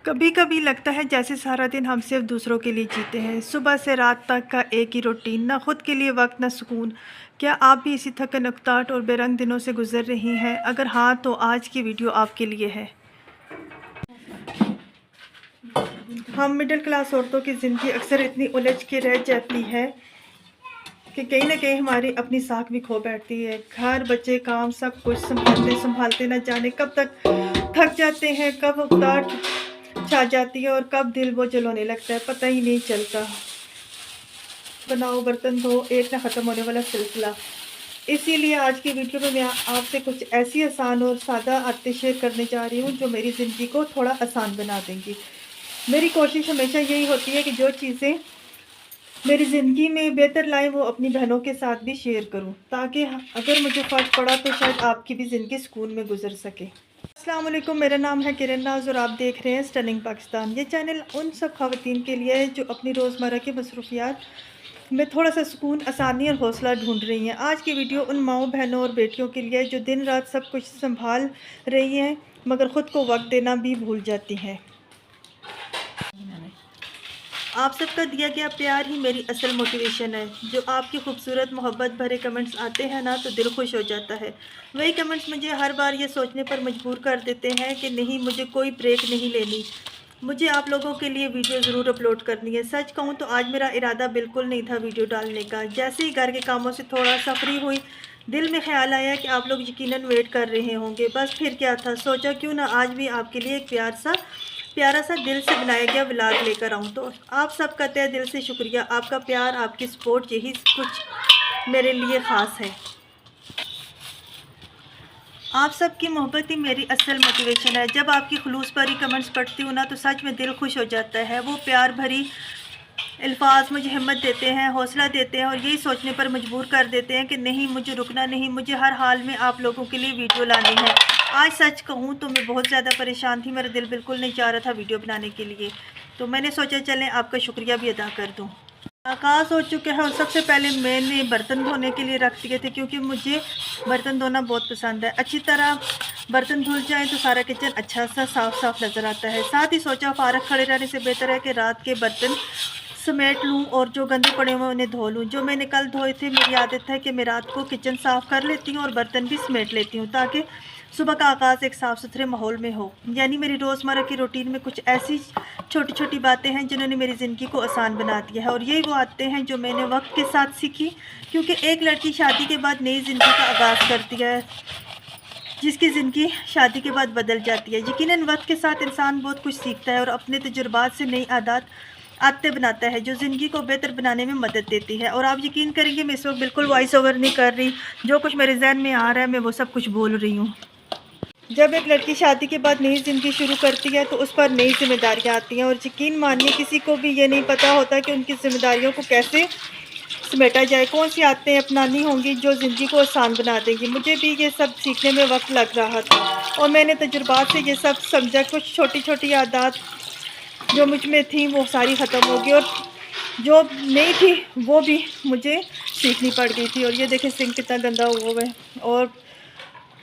कभी कभी लगता है जैसे सारा दिन हम सिर्फ दूसरों के लिए जीते हैं, सुबह से रात तक का एक ही रूटीन, ना खुद के लिए वक्त ना सुकून। क्या आप भी इसी थकन उकताहट और बेरंग दिनों से गुजर रही हैं? अगर हाँ तो आज की वीडियो आपके लिए है। हम मिडिल क्लास औरतों की ज़िंदगी अक्सर इतनी उलझ के रह जाती है कि कहीं ना कहीं हमारी अपनी साख भी खो बैठती है। घर बच्चे काम सब कुछ संभालते संभालते न जाने कब तक थक जाते हैं, कब उकताहट छा जाती है और कब दिल वो जलाने लगता है, पता ही नहीं चलता। बनाओ बर्तन धो, एक ना ख़त्म होने वाला सिलसिला। इसीलिए आज की वीडियो में मैं आपसे कुछ ऐसी आसान और सादा आदतें शेयर करने जा रही हूँ जो मेरी ज़िंदगी को थोड़ा आसान बना देंगी। मेरी कोशिश हमेशा यही होती है कि जो चीज़ें मेरी ज़िंदगी में बेहतर लाएं वो अपनी बहनों के साथ भी शेयर करूं, ताकि अगर मुझे फ़र्क पड़ा तो शायद आपकी भी ज़िंदगी सुकून में गुजर सके। अस्सलाम वालेकुम, मेरा नाम है किरण नाज और आप देख रहे हैं स्टनिंग पाकिस्तान। ये चैनल उन सब ख़वातीन के लिए है जो अपनी रोज़मर्रा की मसरूफियात में थोड़ा सा सुकून, आसानी और हौसला ढूंढ रही हैं। आज की वीडियो उन माओं, बहनों और बेटियों के लिए जो दिन रात सब कुछ संभाल रही हैं मगर ख़ुद को वक्त देना भी भूल जाती हैं। आप सबका दिया गया प्यार ही मेरी असल मोटिवेशन है। जो आपकी खूबसूरत मोहब्बत भरे कमेंट्स आते हैं ना तो दिल खुश हो जाता है। वही कमेंट्स मुझे हर बार ये सोचने पर मजबूर कर देते हैं कि नहीं, मुझे कोई ब्रेक नहीं लेनी, मुझे आप लोगों के लिए वीडियो ज़रूर अपलोड करनी है। सच कहूँ तो आज मेरा इरादा बिल्कुल नहीं था वीडियो डालने का। जैसे ही घर के कामों से थोड़ा सा फ्री हुई, दिल में ख्याल आया कि आप लोग यकीनन वेट कर रहे होंगे। बस फिर क्या था, सोचा क्यों ना आज भी आपके लिए एक प्यारा सा दिल से बनाया गया व्लॉग लेकर आऊँ। तो आप सबका तहे दिल से शुक्रिया। आपका प्यार, आपकी सपोर्ट, यही कुछ मेरे लिए ख़ास है। आप सबकी मोहब्बत ही मेरी असल मोटिवेशन है। जब आपकी खुलूस भरी कमेंट्स पढ़ती हूँ ना तो सच में दिल खुश हो जाता है। वो प्यार भरी अल्फाज मुझे हिम्मत देते हैं, हौसला देते हैं और यही सोचने पर मजबूर कर देते हैं कि नहीं, मुझे रुकना नहीं, मुझे हर हाल में आप लोगों के लिए वीडियो लानी है। आज सच कहूँ तो मैं बहुत ज़्यादा परेशान थी, मेरा दिल बिल्कुल नहीं चाह रहा था वीडियो बनाने के लिए। तो मैंने सोचा चलें आपका शुक्रिया भी अदा कर दूँ। आगाज़ हो चुके हैं और सबसे पहले मैंने बर्तन धोने के लिए रख दिए थे क्योंकि मुझे बर्तन धोना बहुत पसंद है। अच्छी तरह बर्तन धुल जाए तो सारा किचन अच्छा सा साफ़ नज़र आता है। साथ ही सोचा फारग खड़े रहने से बेहतर है कि रात के बर्तन समेट लूँ और जो गंदे पड़े हुए उन्हें धो लूँ। जो मैंने कल धोए थे, मेरी आदत है कि मैं रात को किचन साफ़ कर लेती हूँ और बर्तन भी समेट लेती हूँ ताकि सुबह का आगाज़ एक साफ़ सुथरे माहौल में हो। यानी मेरी रोज़मर्रा की रूटीन में कुछ ऐसी छोटी छोटी बातें हैं जिन्होंने मेरी ज़िंदगी को आसान बना दिया है और यही वो आदतें हैं जो मैंने वक्त के साथ सीखी। क्योंकि एक लड़की शादी के बाद नई ज़िंदगी का आगाज़ करती है, जिसकी ज़िंदगी शादी के बाद बदल जाती है। यकीनन वक्त के साथ इंसान बहुत कुछ सीखता है और अपने तजुर्बात से नई आदतें बनाता है जो ज़िंदगी को बेहतर बनाने में मदद देती है। और आप यकीन करेंगे मैं इस वक्त बिल्कुल वॉइस ओवर नहीं कर रही, जो कुछ मेरे जहन में आ रहा है मैं वो सब कुछ बोल रही हूँ। जब एक लड़की शादी के बाद नई ज़िंदगी शुरू करती है तो उस पर नई जिम्मेदारियाँ आती हैं और यकीन मानिए किसी को भी ये नहीं पता होता कि उनकी ज़िम्मेदारियों को कैसे समेटा जाए, कौन सी आदतें अपनानी होंगी जो ज़िंदगी को आसान बना देंगी। मुझे भी ये सब सीखने में वक्त लग रहा था और मैंने तजुर्बात से ये सब समझा। कुछ छोटी छोटी आदत जो मुझ में थी वो सारी ख़त्म हो गई और जो नहीं थी वो भी मुझे सीखनी पड़ गई थी। और ये देखें सिंक कितना गंदा हुआ है और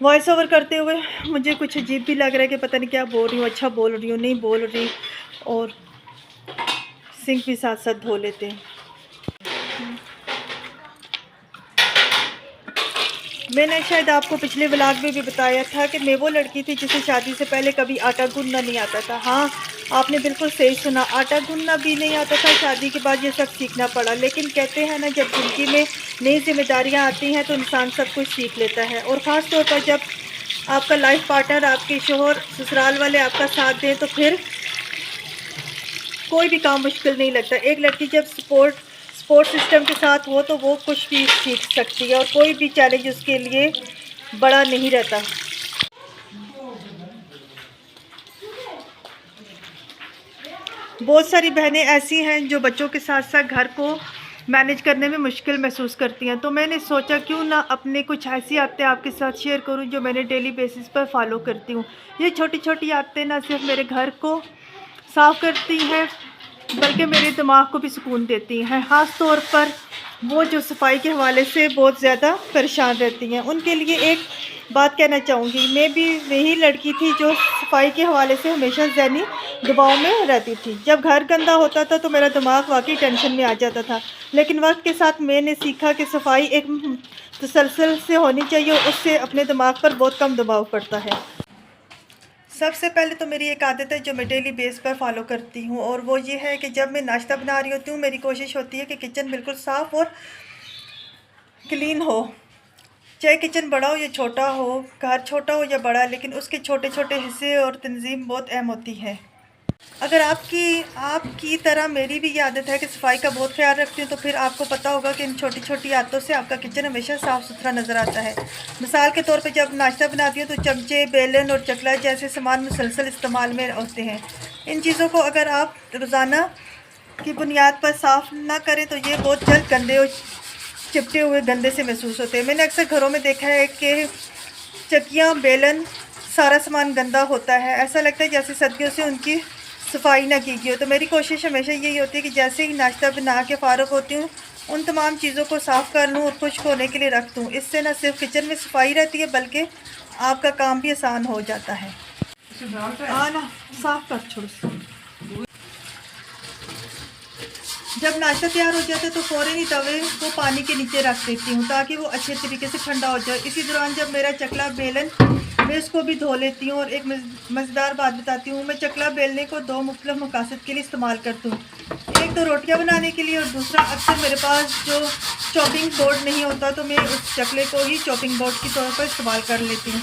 वॉइस ओवर करते हुए मुझे कुछ अजीब भी लग रहा है कि पता नहीं क्या बोल रही हूँ, अच्छा बोल रही हूँ, नहीं बोल रही। और सिंक भी साथ साथ धो लेते हैं। मैंने शायद आपको पिछले व्लॉग में भी बताया था कि मैं वो लड़की थी जिसे शादी से पहले कभी आटा गूंदना नहीं आता था। हाँ, आपने बिल्कुल सही सुना, आटा गूंदना भी नहीं आता था। शादी के बाद ये सब सीखना पड़ा। लेकिन कहते हैं ना, जब ज़िंदगी में नई जिम्मेदारियां आती हैं तो इंसान सब कुछ सीख लेता है। और ख़ास तौर पर जब आपका लाइफ पार्टनर, आपके शोहर, ससुराल वाले आपका साथ दें तो फिर कोई भी काम मुश्किल नहीं लगता। एक लड़की जब सपोर्ट सिस्टम के साथ हो तो वो कुछ भी सीख सकती है और कोई भी चैलेंज उसके लिए बड़ा नहीं रहता। बहुत सारी बहनें ऐसी हैं जो बच्चों के साथ साथ घर को मैनेज करने में मुश्किल महसूस करती हैं। तो मैंने सोचा क्यों ना अपने कुछ ऐसी आदतें आपके साथ शेयर करूं जो मैंने डेली बेसिस पर फॉलो करती हूं। ये छोटी छोटी आदतें ना सिर्फ मेरे घर को साफ़ करती हैं बल्कि मेरे दिमाग को भी सुकून देती हैं। ख़ास तौर पर वो जो सफाई के हवाले से बहुत ज़्यादा परेशान रहती हैं, उनके लिए एक बात कहना चाहूँगी। मैं भी वही लड़की थी जो सफाई के हवाले से हमेशा ज़हनी दबाव में रहती थी। जब घर गंदा होता था तो मेरा दिमाग वाकई टेंशन में आ जाता था, लेकिन वक्त के साथ मैंने सीखा कि सफाई एक तसलसल से होनी चाहिए और उससे अपने दिमाग पर बहुत कम दबाव पड़ता है। सबसे पहले तो मेरी एक आदत है जो मैं डेली बेस पर फॉलो करती हूँ, और वो ये है कि जब मैं नाश्ता बना रही होती हूँ मेरी कोशिश होती है कि किचन बिल्कुल साफ़ और क्लीन हो। चाहे किचन बड़ा हो या छोटा हो, घर छोटा हो या बड़ा, लेकिन उसके छोटे छोटे हिस्से और तंजीम बहुत अहम होती है। अगर आपकी तरह मेरी भी ये आदत है कि सफाई का बहुत ख्याल रखती हूँ, तो फिर आपको पता होगा कि इन छोटी छोटी आदतों से आपका किचन हमेशा साफ़ सुथरा नज़र आता है। मिसाल के तौर पे जब नाश्ता बनाती हूँ तो चमचे, बेलन और चकला जैसे सामान मुसलसल इस्तेमाल में होते हैं। इन चीज़ों को अगर आप रोज़ाना की बुनियाद पर साफ़ ना करें तो ये बहुत जल्द गंदे और चिपटे हुए गंदे से महसूस होते हैं। मैंने अक्सर घरों में देखा है कि चक्कियाँ, बेलन, सारा सामान गंदा होता है। ऐसा लगता है जैसे सदियों से उनकी सफाई ना की गई हो। तो मेरी कोशिश हमेशा यही होती है कि जैसे ही नाश्ता बना के फ़ारुग होती हूँ उन तमाम चीज़ों को साफ़ कर लूँ और खुश्क होने के लिए रख दूँ। इससे न सिर्फ किचन में सफाई रहती है बल्कि आपका काम भी आसान हो जाता है। हाँ ना, साफ़ कर छोड़ो। जब नाश्ता तैयार हो जाता है तो फ़ौरन ही तवे को पानी के नीचे रख देती हूँ ताकि वो अच्छे तरीके से ठंडा हो जाए। इसी दौरान जब मेरा चकला बेलन, मैं इसको भी धो लेती हूँ। और एक मज़ेदार बात बताती हूँ, मैं चकला बेलने को दो मुख्तलिफ मकासद के लिए इस्तेमाल करती हूँ। एक तो रोटियाँ बनाने के लिए और दूसरा अक्सर मेरे पास जो चॉपिंग बोर्ड नहीं होता तो मैं उस चकले को ही चॉपिंग बोर्ड के तौर पर इस्तेमाल कर लेती हूँ।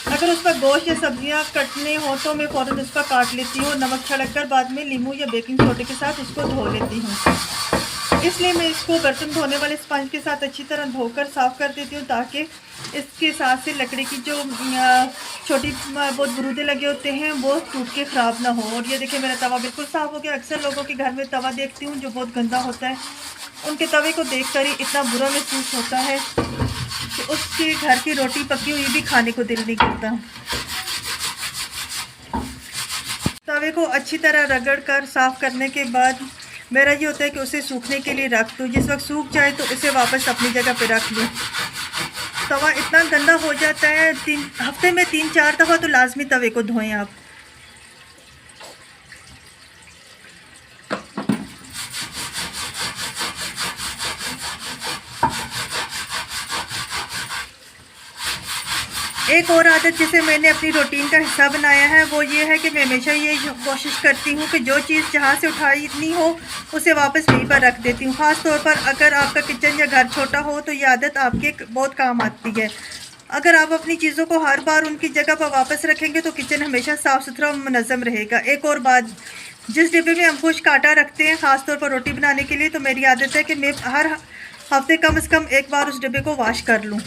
अगर उस पर गोश्त या सब्जियां कटने हो तो मैं फ़ौरन उस पर काट लेती हूँ और नमक छिड़क कर बाद में लीमू या बेकिंग सोडे के साथ उसको धो लेती हूँ। इसलिए मैं इसको बर्तन धोने वाले स्पंज के साथ अच्छी तरह धोकर साफ़ कर देती हूँ ताकि इसके साथ से लकड़ी की जो छोटी बहुत बुरूदे लगे होते हैं वो टूट के ख़राब ना हो। और ये देखिए मेरा तवा बिल्कुल साफ़ हो गया। अक्सर लोगों के घर में तवा देखती हूँ जो बहुत गंदा होता है, उनके तवे को देखकर ही इतना बुरा महसूस होता है कि उसके घर की रोटी पकी हुई भी खाने को दिल नहीं करता। तवे को अच्छी तरह रगड़ कर साफ़ करने के बाद मेरा ये होता है कि उसे सूखने के लिए रख दूँ। जिस वक्त सूख जाए तो उसे वापस अपनी जगह पे रख लूँ। तवा इतना गंदा हो जाता है, हफ्ते में 3-4 दफ़ा तो लाजमी तवे को धोएं आप। एक और आदत जिसे मैंने अपनी रूटीन का हिस्सा बनाया है वो ये है कि मैं हमेशा ये कोशिश करती हूँ कि जो चीज़ जहाँ से उठानी हो उसे वापस वहीं पर रख देती हूँ। ख़ास तौर पर अगर आपका किचन या घर छोटा हो तो ये आदत आपके बहुत काम आती है। अगर आप अपनी चीज़ों को हर बार उनकी जगह पर वापस रखेंगे तो किचन हमेशा साफ़ सुथरा और मुनज़्ज़म रहेगा। एक और बात, जिस डिब्बे में हम खुश्क आटा रखते हैं ख़ास तौर पर रोटी बनाने के लिए, तो मेरी आदत है कि मैं हर हफ्ते कम से कम एक बार उस डिब्बे को वॉश कर लूँ।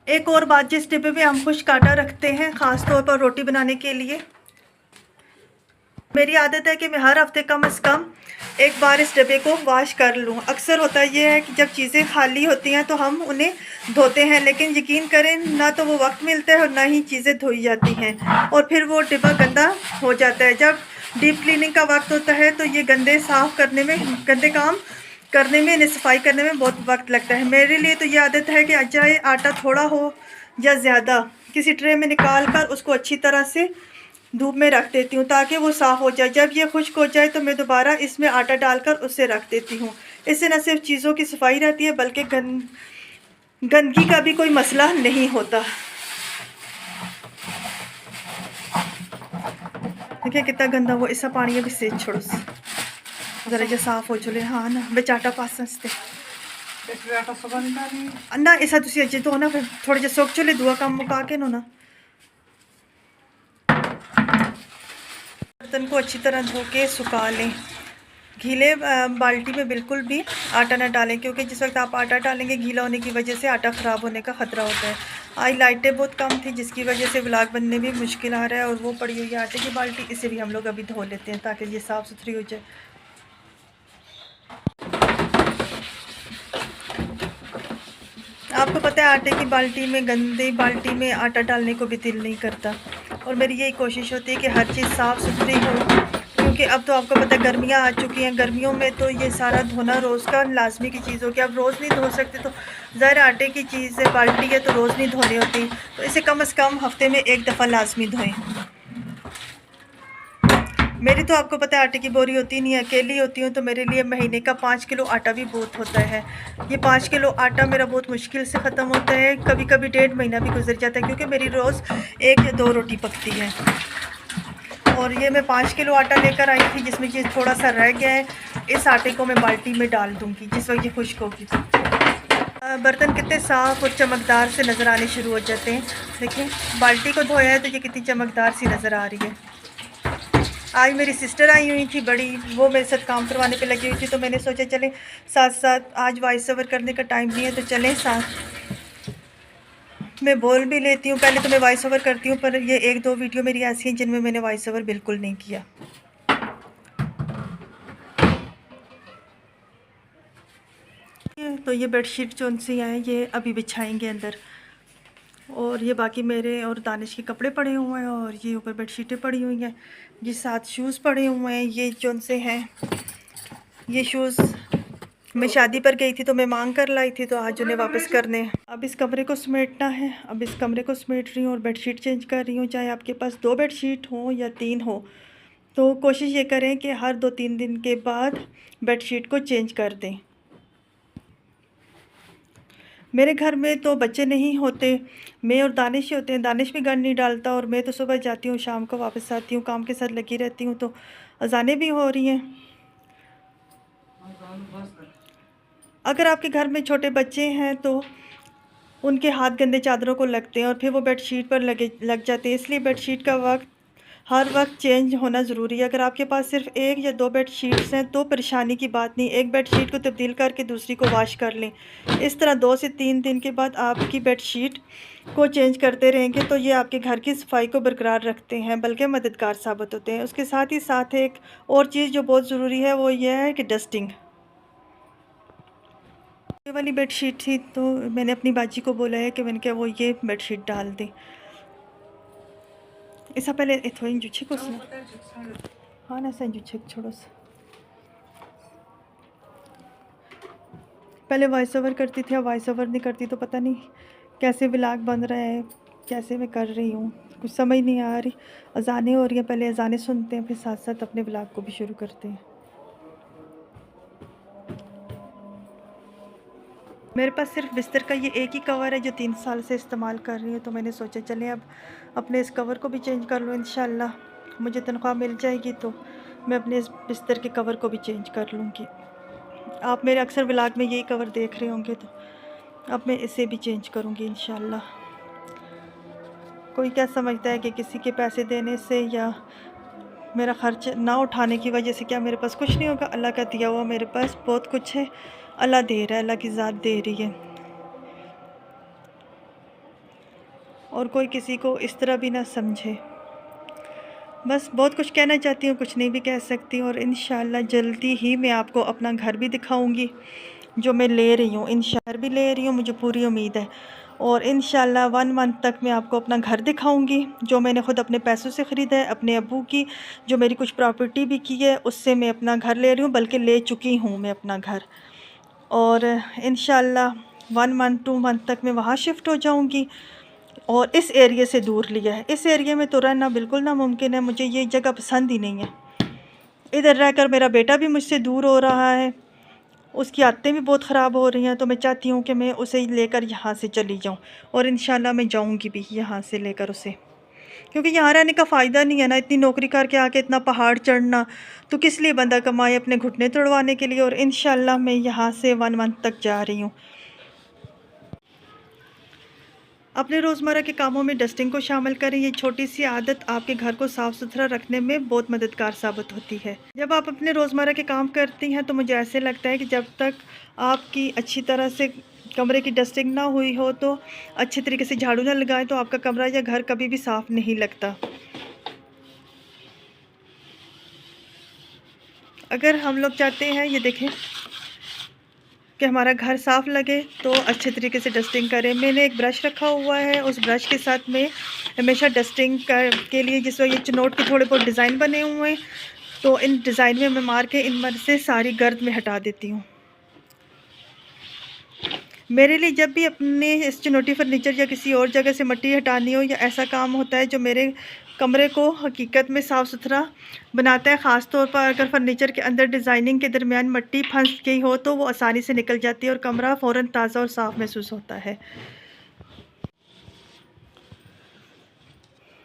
एक और बात, जिस डिब्बे में हम खुश्क आटा रखते हैं ख़ास तौर पर रोटी बनाने के लिए, मेरी आदत है कि मैं हर हफ्ते कम से कम एक बार इस डिब्बे को वॉश कर लूँ। अक्सर होता ये है कि जब चीज़ें खाली होती हैं तो हम उन्हें धोते हैं, लेकिन यकीन करें ना तो वो वक्त मिलता है और ना ही चीज़ें धोई जाती हैं और फिर वो डिब्बा गंदा हो जाता है। जब डीप क्लीनिंग का वक्त होता है तो ये गंदे काम करने में, सफाई करने में बहुत वक्त लगता है। मेरे लिए तो ये आदत है कि चाहे आटा थोड़ा हो या ज़्यादा, किसी ट्रे में निकाल कर उसको अच्छी तरह से धूप में रख देती हूँ ताकि वो साफ़ हो जाए। जब ये खुश्क हो जाए तो मैं दोबारा इसमें आटा डालकर उसे रख देती हूँ। इससे न सिर्फ चीज़ों की सफाई रहती है बल्कि गंदगी का भी कोई मसला नहीं होता। देखिए कितना गंदा वो ऐसा पानी भी से छोड़ो ज़रा जो साफ़ हो चले। हाँ ना, बिच आटा पास ना ऐसा तुम अजे तो ना फिर थोड़े जे सुख चले दुआ काम मुका के ना बर्तन को अच्छी तरह धो के सुखा लें। गीले बाल्टी में बिल्कुल भी आटा ना डालें क्योंकि जिस वक्त आप आटा डालेंगे गीला होने की वजह से आटा ख़राब होने का ख़तरा होता है। आज लाइटें बहुत कम थी जिसकी वजह से व्लॉग बनने में मुश्किल आ रहा है। और वो पड़ी हुई आटे की बाल्टी, इसे भी हम लोग अभी धो लेते हैं ताकि ये साफ़ सुथरी हो जाए। आपको पता है आटे की बाल्टी में, गंदी बाल्टी में आटा डालने को भी दिल नहीं करता। और मेरी यही कोशिश होती है कि हर चीज़ साफ़ सुथरी हो क्योंकि अब तो आपको पता है गर्मियाँ आ चुकी हैं। गर्मियों में तो ये सारा धोना रोज़ का लाजमी की चीज़ होगी। आप रोज़ नहीं धो सकते तो ज़ाहिर आटे की चीज़ है, बाल्टी है तो रोज़ नहीं धोनी होती, तो इसे कम से कम हफ्ते में एक दफ़ा लाजमी धोएं। मेरी तो आपको पता है आटे की बोरी होती नहीं है, अकेली होती हूँ, तो मेरे लिए महीने का 5 किलो आटा भी बहुत होता है। ये 5 किलो आटा मेरा बहुत मुश्किल से ख़त्म होता है, कभी कभी 1.5 महीना भी गुजर जाता है, क्योंकि मेरी रोज़ 1 या 2 रोटी पकती है। और ये मैं 5 किलो आटा लेकर आई थी, जिसमें ये थोड़ा सा रह गया है। इस आटे को मैं बाल्टी में डाल दूँगी जिस वक्त ये खुश्क होगी। बर्तन कितने साफ़ और चमकदार से नज़र आने शुरू हो जाते हैं। देखिए बाल्टी को धोया है तो ये कितनी चमकदार सी नज़र आ रही है। आज मेरी सिस्टर आई हुई थी बड़ी, वो मेरे साथ काम करवाने पे लगी हुई थी, तो मैंने सोचा चले साथ साथ, आज वॉइस ओवर करने का टाइम नहीं है तो चलें साथ। मैं बोल भी लेती हूँ, पहले तो मैं वॉइस ओवर करती हूँ, पर ये 1-2 वीडियो मेरी ऐसी हैं जिनमें मैंने वॉइस ओवर बिल्कुल नहीं किया। तो ये बेडशीट जो उनसे हैं ये अभी बिछाएंगे अंदर, और ये बाकी मेरे और दानिश के कपड़े पड़े हुए हैं, और ये ऊपर बेडशीटें पड़ी हुई हैं, ये साथ शूज़ पड़े हुए हैं। ये जो उनसे हैं ये शूज़ मैं शादी पर गई थी तो मैं मांग कर लाई थी, तो आज उन्हें वापस करने हैं। अब इस कमरे को समेटना है, अब इस कमरे को समेट रही हूँ और बेडशीट चेंज कर रही हूँ। चाहे आपके पास 2 बेडशीट हो या 3 हो, तो कोशिश ये करें कि हर 2-3 दिन के बाद बेडशीट को चेंज कर दें। मेरे घर में तो बच्चे नहीं होते, मैं और दानिश ही होते हैं। दानिश भी घर नहीं डालता, और मैं तो सुबह जाती हूँ शाम को वापस आती हूँ, काम के साथ लगी रहती हूँ, तो अज़ानें भी हो रही हैं। अगर आपके घर में छोटे बच्चे हैं तो उनके हाथ गंदे चादरों को लगते हैं और फिर वो बेडशीट पर लग जाते हैं, इसलिए बेडशीट का वक्त हर वक्त चेंज होना ज़रूरी है। अगर आपके पास सिर्फ 1 या 2 बेडशीट्स हैं तो परेशानी की बात नहीं, एक बेडशीट को तब्दील करके दूसरी को वॉश कर लें। इस तरह 2 से 3 दिन के बाद आपकी बेडशीट को चेंज करते रहेंगे तो ये आपके घर की सफाई को बरकरार रखते हैं, बल्कि मददगार साबित होते हैं। उसके साथ ही साथ एक और चीज़ जो बहुत ज़रूरी है वो ये है कि डस्टिंग। ये वाली बेडशीट थी तो मैंने अपनी बाजी को बोला है कि मैंने कहा वो ये बेडशीट डाल दें। इससे पहले थोड़ी जुच्छे को हाँ ना सही जुच्छे छोड़ो सा। पहले वॉइस ओवर करती थी, अब वॉइस ओवर नहीं करती, तो पता नहीं कैसे व्लॉग बन रहा है, कैसे मैं कर रही हूँ, कुछ समझ नहीं आ रही। अज़ानें हो रही हैं, पहले अज़ानें सुनते हैं, फिर साथ साथ अपने व्लॉग को भी शुरू करते हैं। मेरे पास सिर्फ बिस्तर का ये एक ही कवर है जो 3 साल से इस्तेमाल कर रही हूँ, तो मैंने सोचा चलें अब अपने इस कवर को भी चेंज कर लूँ। इंशाल्लाह मुझे तनख्वाह मिल जाएगी तो मैं अपने इस बिस्तर के कवर को भी चेंज कर लूँगी। आप मेरे अक्सर व्लॉग में यही कवर देख रहे होंगे, तो अब मैं इसे भी चेंज करूँगी इंशाल्लाह। कोई क्या समझता है कि किसी के पैसे देने से या मेरा ख़र्च ना उठाने की वजह से क्या मेरे पास कुछ नहीं होगा। अल्लाह का दिया हुआ मेरे पास बहुत कुछ है, अल्लाह दे रहा है, अल्लाह की ज़ात दे रही है, और कोई किसी को इस तरह भी ना समझे। बस बहुत कुछ कहना चाहती हूँ, कुछ नहीं भी कह सकती, और इंशाल्लाह जल्दी ही मैं आपको अपना घर भी दिखाऊंगी जो मैं ले रही हूँ। इंशाल्लाह भी ले रही हूँ, मुझे पूरी उम्मीद है, और इंशाल्लाह 1 मंथ तक मैं आपको अपना घर दिखाऊंगी जो मैंने ख़ुद अपने पैसों से ख़रीदा है, अपने अब्बू की जो मेरी कुछ प्रॉपर्टी भी की है उससे मैं अपना घर ले रही हूँ, बल्कि ले चुकी हूँ मैं अपना घर। और इंशाल्लाह 1 मंथ 2 मंथ तक मैं वहाँ शिफ्ट हो जाऊँगी, और इस एरिया से दूर लिया है। इस एरिया में तो रहना बिल्कुल नामुमकिन है, मुझे ये जगह पसंद ही नहीं है। इधर रहकर मेरा बेटा भी मुझसे दूर हो रहा है, उसकी आदतें भी बहुत ख़राब हो रही हैं, तो मैं चाहती हूँ कि मैं उसे लेकर यहाँ से चली जाऊँ, और इंशाल्लाह मैं जाऊँगी भी यहाँ से लेकर उसे, क्योंकि यहाँ रहने का फ़ायदा नहीं है ना, इतनी नौकरी करके आके इतना पहाड़ चढ़ना, तो किस लिए बंदा कमाए अपने घुटने तोड़वाने के लिए। और इंशाल्लाह मैं यहाँ से 1 मंथ तक जा रही हूँ। अपने रोज़मर्रा के कामों में डस्टिंग को शामिल करें, ये छोटी सी आदत आपके घर को साफ़ सुथरा रखने में बहुत मददगार साबित होती है। जब आप अपने रोज़मर्रा के काम करती हैं तो मुझे ऐसे लगता है कि जब तक आपकी अच्छी तरह से कमरे की डस्टिंग ना हुई हो, तो अच्छे तरीके से झाड़ू ना लगाएं, तो आपका कमरा या घर कभी भी साफ़ नहीं लगता। अगर हम लोग चाहते हैं, ये देखें, कि हमारा घर साफ़ लगे तो अच्छे तरीके से डस्टिंग करें। मैंने एक ब्रश रखा हुआ है, उस ब्रश के साथ में हमेशा डस्टिंग के लिए, जिस वजह ये चनोट के थोड़े बहुत डिज़ाइन बने हुए हैं, तो इन डिज़ाइन में मैं मार के इन मर से सारी गर्द में हटा देती हूँ। मेरे लिए जब भी अपने इस चुनौती फर्नीचर या किसी और जगह से मिट्टी हटानी हो या ऐसा काम होता है जो मेरे कमरे को हकीकत में साफ़ सुथरा बनाता है। ख़ास तौर पर अगर फर्नीचर के अंदर डिज़ाइनिंग के दरमियान मिट्टी फंस गई हो तो वो आसानी से निकल जाती है और कमरा फ़ौरन ताज़ा और साफ़ महसूस होता है।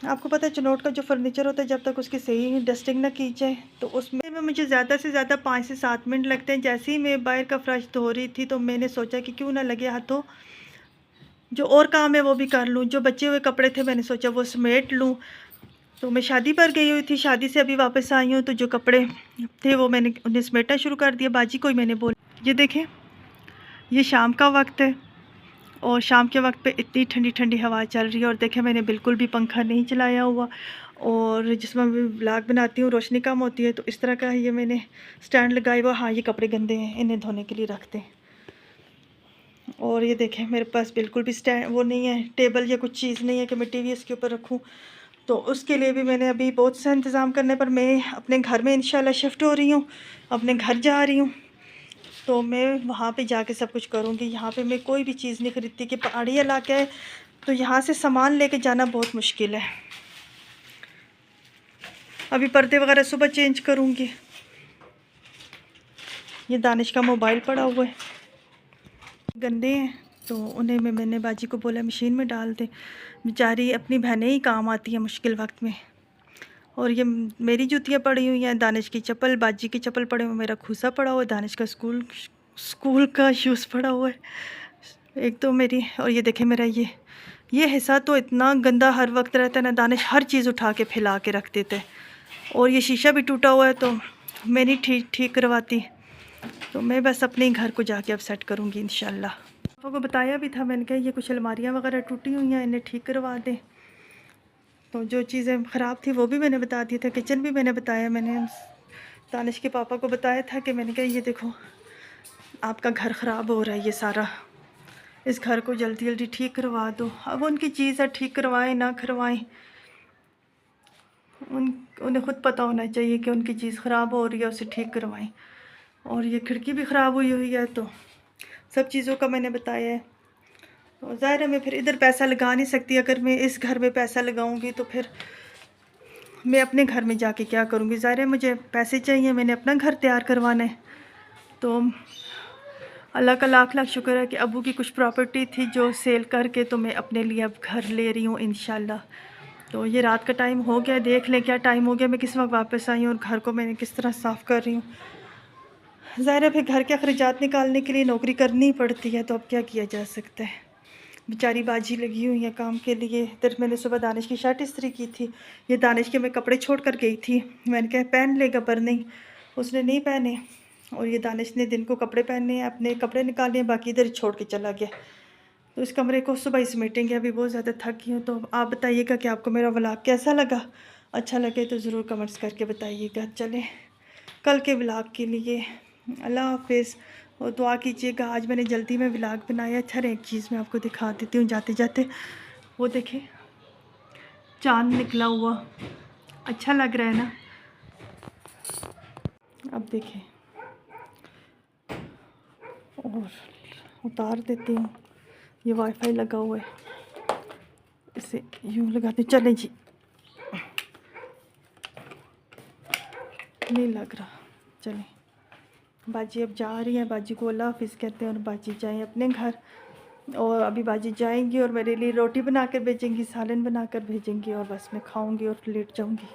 आपको पता है चनोट का जो फर्नीचर होता है जब तक उसकी सही डस्टिंग ना की जाए तो उसमें मुझे ज़्यादा से ज़्यादा 5 से 7 मिनट लगते हैं। जैसे ही मैं बाहर का फ़र्श धो रही थी तो मैंने सोचा कि क्यों ना लगे हाथों जो और काम है वो भी कर लूँ। जो बचे हुए कपड़े थे मैंने सोचा वो समेट लूँ। तो मैं शादी पर गई हुई थी, शादी से अभी वापस आई हूँ तो जो कपड़े थे वो मैंने उन्हें समेटना शुरू कर दिया। बाजी को ही मैंने बोला ये देखें, ये शाम का वक्त है और शाम के वक्त पे इतनी ठंडी ठंडी हवा चल रही है और देखें मैंने बिल्कुल भी पंखा नहीं चलाया हुआ। और जिसमें मैं व्लॉग बनाती हूँ रोशनी कम होती है तो इस तरह का ये मैंने स्टैंड लगाया हुआ। हाँ, ये कपड़े गंदे हैं, इन्हें धोने के लिए रखते हैं। और ये देखें मेरे पास बिल्कुल भी स्टैंड वो नहीं है, टेबल या कुछ चीज़ नहीं है कि मैं टीवी इसके ऊपर रखूँ। तो उसके लिए भी मैंने अभी बहुत सा इंतज़ाम करने पर मैं अपने घर में इंशाल्लाह शिफ्ट हो रही हूँ, अपने घर जा रही हूँ। तो मैं वहाँ पे जाके सब कुछ करूँगी। यहाँ पे मैं कोई भी चीज़ नहीं ख़रीदती कि पहाड़ी इलाका है तो यहाँ से सामान लेके जाना बहुत मुश्किल है। अभी पर्दे वगैरह सुबह चेंज करूँगी। ये दानिश का मोबाइल पड़ा हुआ है, गंदे हैं तो उन्हें मैंने बाजी को बोला मशीन में डाल दे। बेचारी अपनी बहनें ही काम आती हैं मुश्किल वक्त में। और ये मेरी जूतियाँ पड़ी हुई हैं, दानिश की चप्पल, बाजी की चप्पल पड़े हुए, मेरा खूसा पड़ा हुआ है, दानिश का स्कूल का शूज़ पड़ा हुआ है एक तो मेरी। और ये देखें मेरा ये हिस्सा तो इतना गंदा हर वक्त रहता है ना, दानिश हर चीज़ उठा के फैला के रख देते हैं। और ये शीशा भी टूटा हुआ है तो मैं नहीं ठीक करवाती। तो मैं बस अपने घर को जाके अब सेट करूँगी इंशाल्लाह। पापा को बताया भी था मैंने कहा ये कुछ अलमारियाँ वगैरह टूटी हुई हैं, इन्हें ठीक करवा दें। तो जो चीज़ें ख़राब थी वो भी मैंने बता दिया था, किचन भी मैंने बताया। मैंने दानिश के पापा को बताया था कि मैंने कहा ये देखो आपका घर ख़राब हो रहा है, ये सारा, इस घर को जल्दी जल्दी ठीक करवा दो। अब उनकी चीज़ है, ठीक करवाएं ना करवाएं उन्हें ख़ुद पता होना चाहिए कि उनकी चीज़ ख़राब हो रही है, उसे ठीक करवाएं। और ये खिड़की भी ख़राब हुई है तो सब चीज़ों का मैंने बताया है। तो ज़ाहिर है मैं फिर इधर पैसा लगा नहीं सकती। अगर मैं इस घर में पैसा लगाऊंगी तो फिर मैं अपने घर में जाके क्या करूंगी। ज़ाहिर है मुझे पैसे चाहिए, मैंने अपना घर तैयार करवाना है। तो अल्लाह का लाख लाख शुक्र है कि अबू की कुछ प्रॉपर्टी थी जो सेल करके तो मैं अपने लिए अब घर ले रही हूँ इंशाल्लाह। तो ये रात का टाइम हो गया, देख लें क्या टाइम हो गया, मैं किस वक्त वापस आई हूँ और घर को मैंने किस तरह साफ़ कर रही हूँ। ज़ाहिर है फिर घर के अखराजात निकालने के लिए नौकरी करनी ही पड़ती है, तो अब क्या किया जा सकता है। बेचारी बाजी लगी हुई है काम के लिए। इधर मैंने सुबह दानिश की शर्ट इस्त्री की थी। ये दानिश के मैं कपड़े छोड़ कर गई थी, मैंने कहा पहन लेगा पर नहीं, उसने नहीं पहने। और ये दानिश ने दिन को कपड़े पहने हैं, अपने कपड़े निकाले हैं, बाकी इधर छोड़ के चला गया। तो इस कमरे को सुबह ही समेटेंगे। अभी बहुत ज़्यादा थक गई हूँ। तो आप बताइएगा कि आपको मेरा व्लॉग कैसा लगा। अच्छा लगे तो ज़रूर कमेंट्स करके बताइएगा। चलें कल के व्लॉग के लिए अल्लाह हाफिज़। और दुआ कीजिएगा। आज मैंने जल्दी में व्लॉग बनाया। अच्छा एक चीज़ मैं आपको दिखा देती हूँ जाते जाते। वो देखें चांद निकला हुआ, अच्छा लग रहा है ना। अब देखें और उतार देती हूँ। ये वाईफाई लगा हुआ है, इसे यूँ लगाते। चलें जी, नहीं लग रहा। चलें बाजी अब जा रही है, बाजी को अल्लाह हाफिज़ कहते हैं और बाजी जाएँ अपने घर। और अभी बाजी जाएंगी और मेरे लिए रोटी बना कर भेजेंगी, सालन बना कर भेजेंगी और बस मैं खाऊंगी और लेट जाऊंगी।